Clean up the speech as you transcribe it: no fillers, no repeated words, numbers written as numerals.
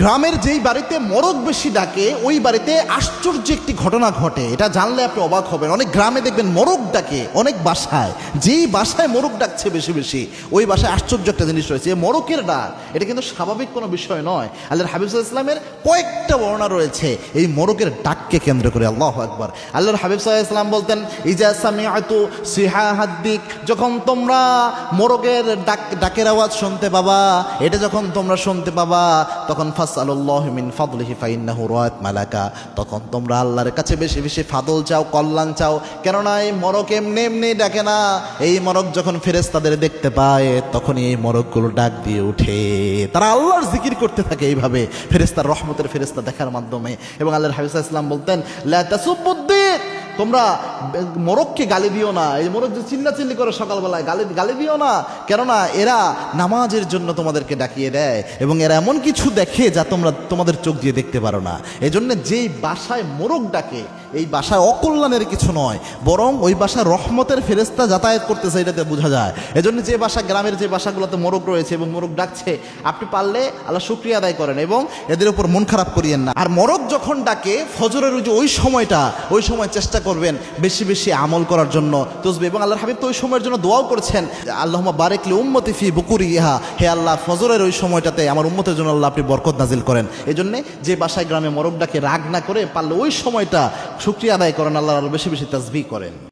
গ্রামের যেই বাড়িতে মরক বেশি ডাকে ওই বাড়িতে আশ্চর্য একটি ঘটনা ঘটে। এটা জানলে আপনি অবাক হবেন। অনেক গ্রামে দেখবেন মরক ডাকে অনেক বাসায়, যেই বাসায় মরক ডাকছে বেশি বেশি ওই বাসায় আশ্চর্য একটা জিনিস রয়েছে। এই মরকের ডাক এটা কিন্তু স্বাভাবিক কোনো বিষয় নয়। আল্লাহর হাবিব সাল্লাল্লাহু আলাইহি ওয়াসাল্লামের কয়েকটা বর্ণনা রয়েছে এই মরকের ডাককে কেন্দ্র করে। আল্লাহু আকবার। আল্লাহর হাবিব সাল্লাল্লাহু আলাইহি ওয়াসাল্লাম বলতেন, ইজা সামিআতু সিহাহাদ্দিক, যখন তোমরা মরকের ডাকের আওয়াজ শুনতে পাবা, এটা যখন তোমরা শুনতে পাবা, তখন ফাসআলুল্লাহি মিন ফাদলিহি ফাইন্নাহু রাআত মালাকা, তখন তোমরা আল্লাহর কাছে বেশি বেশি ফাদল চাও, কল্যাণ চাও। কেননা এই মরক এমনি এমনি ডাকে না। এই মরক যখন ফেরেশতাদের দেখতে পায় তখনই এই মরকগুলো ডাক দিয়ে উঠে, তারা আল্লাহর জিকির করতে থাকে এইভাবে ফেরেশতার রহমতের ফেরেশতা দেখার মাধ্যমে। এবং আল্লাহর হাবিব সাল্লাল্লাহু আলাইহি ওয়াসাল্লাম বলতেন, লা তাসুবুদ্দিন, তোমরা মরককে গালি দিও না। এই মরক যে চিল্লাচিল্লি করে সকালবেলায় গালি দিও না, কেননা এরা নামাজের জন্য তোমাদেরকে ডাকিয়ে দেয় এবং এরা এমন কিছু দেখে যা তোমরা তোমাদের চোখ দিয়ে দেখতে পারো না। এই জন্য যেই বাসায় মরক ডাকে এই বাসায় অকল্যাণের কিছু নয়, বরং ওই বাসায় রহমতের ফেরেশতা যাতায়াত করতেছে, এটাতে বোঝা যায়। এজন্য যে বাসা, গ্রামের যে বাসাগুলোতে মরক রয়েছে এবং মরক ডাকছে, আপনি পারলে আল্লাহ শুকরিয়া আদায় করেন এবং এদের উপর মন খারাপ করিয়েন না। আর মরক যখন ডাকে ফজরের ওই সময়টা, ওই সময় চেষ্টা করবেন বেশি বেশি আমল করার জন্য, তসবিহ। এবং আল্লাহর হাবিব তো ওই সময়ের জন্য দোয়াও করেছেন, আল্লাহুম্মা বারিক লি উম্মতি ফি বুকুরিহা, হে আল্লাহ ফজরের ওই সময়টাতে আমার উম্মতের জন্য আল্লাহ আপনি বরকত নাজিল করেন। এই জন্যে যে বাসায় গ্রামে মরক ডাকে রাগ না করে পারলে ওই সময়টা শুকরিয়া আদায় করেন, আল্লাহর আরো বেশি বেশি তাসবিহ করেন।